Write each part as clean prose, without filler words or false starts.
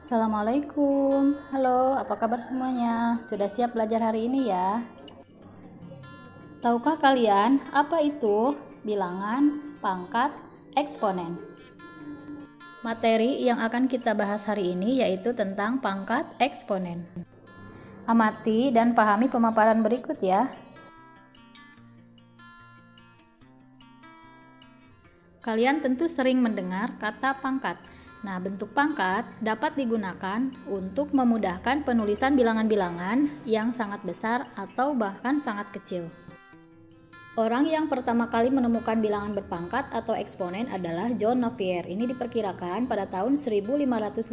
Assalamualaikum, halo, apa kabar semuanya? Sudah siap belajar hari ini ya? Tahukah kalian apa itu bilangan, pangkat, eksponen? Materi yang akan kita bahas hari ini yaitu tentang pangkat eksponen. Amati dan pahami pemaparan berikut ya. Kalian tentu sering mendengar kata pangkat. Nah, bentuk pangkat dapat digunakan untuk memudahkan penulisan bilangan-bilangan yang sangat besar atau bahkan sangat kecil. Orang yang pertama kali menemukan bilangan berpangkat atau eksponen adalah John Navier. Ini diperkirakan pada tahun 1550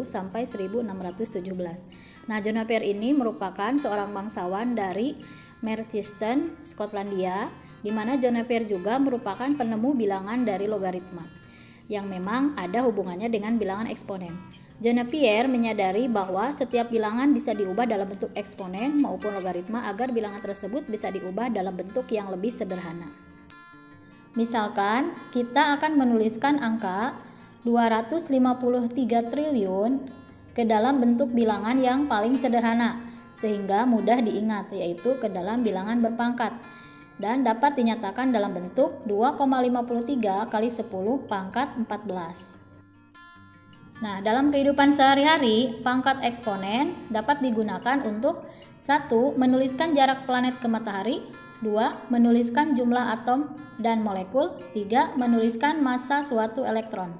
sampai 1617. Nah, John Navier ini merupakan seorang bangsawan dari Merchiston, Skotlandia, di mana John Navier juga merupakan penemu bilangan dari logaritma, yang memang ada hubungannya dengan bilangan eksponen. John Navier menyadari bahwa setiap bilangan bisa diubah dalam bentuk eksponen maupun logaritma agar bilangan tersebut bisa diubah dalam bentuk yang lebih sederhana. Misalkan, kita akan menuliskan angka 253 triliun ke dalam bentuk bilangan yang paling sederhana, sehingga mudah diingat, yaitu ke dalam bilangan berpangkat, dan dapat dinyatakan dalam bentuk 2,53 kali 10 pangkat 14. Nah, dalam kehidupan sehari-hari, pangkat eksponen dapat digunakan untuk 1. Menuliskan jarak planet ke matahari, 2. Menuliskan jumlah atom dan molekul, 3. Menuliskan massa suatu elektron.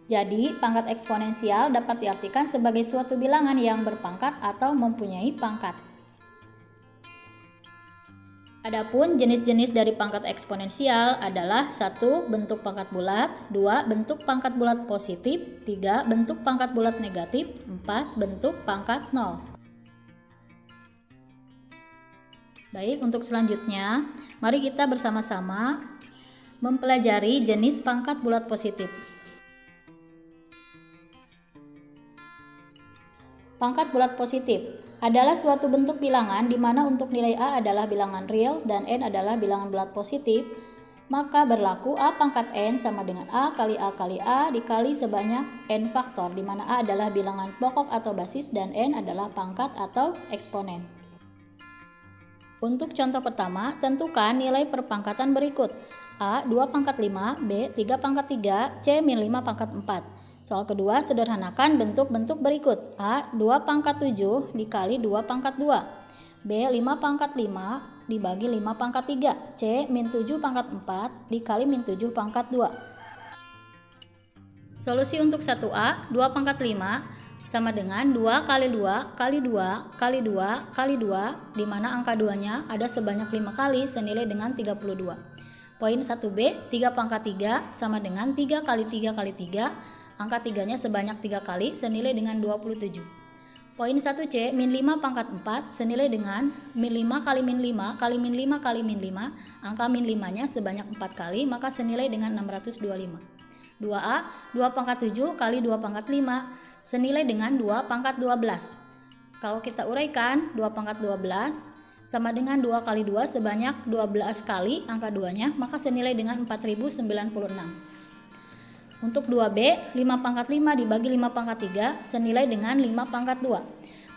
Jadi, pangkat eksponensial dapat diartikan sebagai suatu bilangan yang berpangkat atau mempunyai pangkat. Adapun jenis-jenis dari pangkat eksponensial adalah 1. Bentuk pangkat bulat, 2. Bentuk pangkat bulat positif, 3. Bentuk pangkat bulat negatif, 4. Bentuk pangkat 0. Baik, untuk selanjutnya, mari kita bersama-sama mempelajari jenis pangkat bulat positif. Pangkat bulat positif adalah suatu bentuk bilangan di mana untuk nilai A adalah bilangan real dan N adalah bilangan bulat positif, maka berlaku A pangkat N sama dengan A kali A dikali sebanyak N faktor, di mana A adalah bilangan pokok atau basis dan N adalah pangkat atau eksponen. Untuk contoh pertama, tentukan nilai perpangkatan berikut: A 2 pangkat 5, B 3 pangkat 3, C min 5 pangkat 4. Soal kedua, sederhanakan bentuk-bentuk berikut: A 2 pangkat 7 dikali 2 pangkat 2, B 5 pangkat 5 dibagi 5 pangkat 3, C min 7 pangkat 4 dikali min 7 pangkat 2. Solusi untuk 1A 2 pangkat 5 sama dengan 2 kali 2 kali 2 kali 2 kali 2, di mana angka 2-nya ada sebanyak 5 kali senilai dengan 32. Poin 1B 3 pangkat 3 sama dengan 3 kali 3 kali 3, angka 3-nya sebanyak 3 kali senilai dengan 27. Poin 1C min 5 pangkat 4 senilai dengan min 5 kali min 5 kali min 5 kali min 5, angka min 5-nya sebanyak 4 kali, maka senilai dengan 625. 2A 2 pangkat 7 kali 2 pangkat 5 senilai dengan 2 pangkat 12. Kalau kita uraikan, 2 pangkat 12 sama dengan 2 kali 2 sebanyak 12 kali angka 2-nya, maka senilai dengan 4096. Untuk 2B, 5 pangkat 5 dibagi 5 pangkat 3 senilai dengan 5 pangkat 2.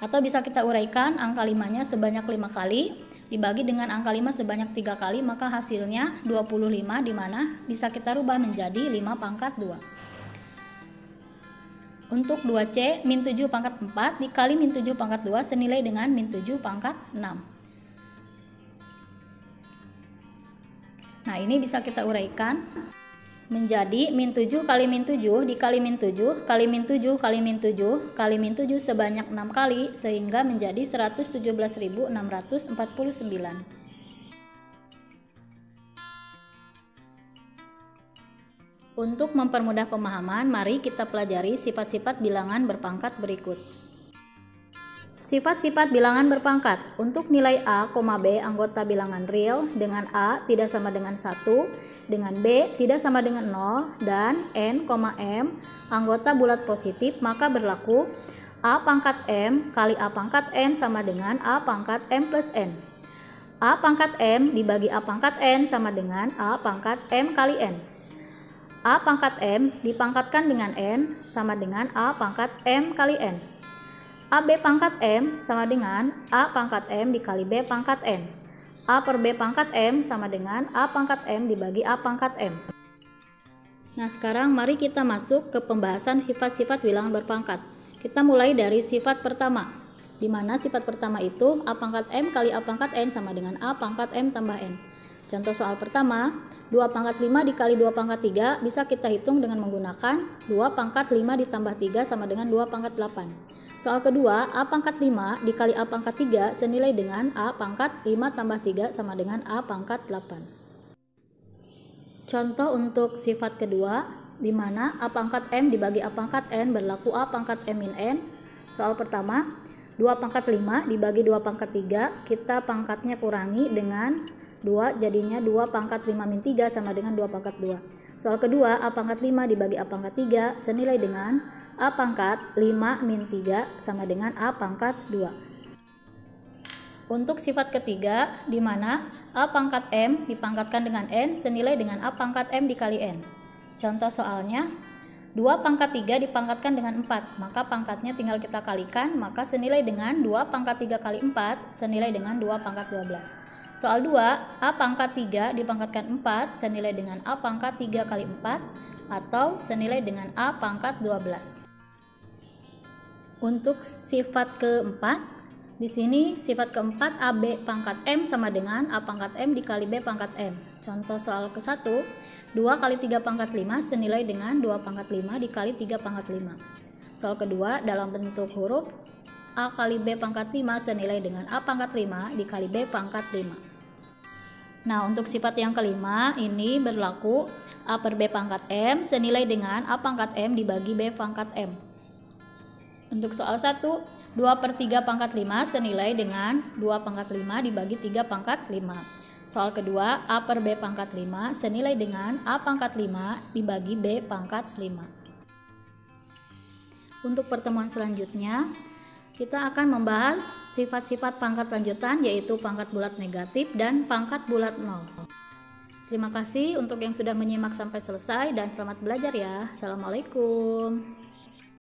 Atau bisa kita uraikan, angka 5-nya sebanyak 5 kali dibagi dengan angka 5 sebanyak 3 kali, maka hasilnya 25, di mana bisa kita rubah menjadi 5 pangkat 2. Untuk 2C, min 7 pangkat 4 dikali min 7 pangkat 2 senilai dengan min 7 pangkat 6. Nah, ini bisa kita uraikan menjadi min 7 kali min 7 dikali min 7 kali min 7 kali min 7 kali min 7 sebanyak 6 kali, sehingga menjadi 117.649. Untuk mempermudah pemahaman, mari kita pelajari sifat-sifat bilangan berpangkat berikut. Sifat-sifat bilangan berpangkat. Untuk nilai A, B anggota bilangan real dengan A tidak sama dengan 1, dengan B tidak sama dengan 0, dan N, M anggota bulat positif, maka berlaku A pangkat M kali A pangkat N sama dengan A pangkat M plus N. A pangkat M dibagi A pangkat N sama dengan A pangkat M kali N. A pangkat M dipangkatkan dengan N sama dengan A pangkat M kali N. AB pangkat M sama dengan A pangkat M dikali B pangkat N. A per B pangkat M sama dengan A pangkat M dibagi A pangkat M. Nah, sekarang mari kita masuk ke pembahasan sifat-sifat bilangan berpangkat. Kita mulai dari sifat pertama, di mana sifat pertama itu A pangkat M kali A pangkat N sama dengan A pangkat M tambah N. Contoh soal pertama, 2 pangkat 5 dikali 2 pangkat 3 bisa kita hitung dengan menggunakan 2 pangkat 5 ditambah 3 sama dengan 2 pangkat 8. Soal kedua, A pangkat 5 dikali A pangkat 3 senilai dengan A pangkat 5 tambah 3 sama dengan A pangkat 8. Contoh untuk sifat kedua, di mana A pangkat M dibagi A pangkat N berlaku A pangkat M min N. Soal pertama, 2 pangkat 5 dibagi 2 pangkat 3, kita pangkatnya kurangi dengan 2, jadinya 2 pangkat 5 min 3 sama dengan 2 pangkat 2. Soal kedua, A pangkat 5 dibagi A pangkat 3 senilai dengan A pangkat 5 min 3 sama dengan A pangkat 2. Untuk sifat ketiga, di mana A pangkat M dipangkatkan dengan N senilai dengan A pangkat M dikali N. Contoh soalnya, 2 pangkat 3 dipangkatkan dengan 4, maka pangkatnya tinggal kita kalikan, maka senilai dengan 2 pangkat 3 kali 4 senilai dengan 2 pangkat 12. Soal 2, A pangkat 3 dipangkatkan 4 senilai dengan A pangkat 3 kali 4 atau senilai dengan A pangkat 12. Untuk sifat keempat, di sini sifat keempat AB pangkat M sama dengan A pangkat M dikali B pangkat M. Contoh soal ke-1, 2 kali 3 pangkat 5 senilai dengan 2 pangkat 5 dikali 3 pangkat 5. Soal kedua dalam bentuk huruf, A kali B pangkat 5 senilai dengan A pangkat 5 dikali B pangkat 5. Nah, untuk sifat yang kelima ini berlaku A per B pangkat M senilai dengan A pangkat M dibagi B pangkat M. Untuk soal 1, 2 per 3 pangkat 5 senilai dengan 2 pangkat 5 dibagi 3 pangkat 5. Soal kedua, A per B pangkat 5 senilai dengan A pangkat 5 dibagi B pangkat 5. Untuk pertemuan selanjutnya, kita akan membahas sifat-sifat pangkat lanjutan, yaitu pangkat bulat negatif dan pangkat bulat 0. Terima kasih untuk yang sudah menyimak sampai selesai dan selamat belajar ya. Assalamualaikum.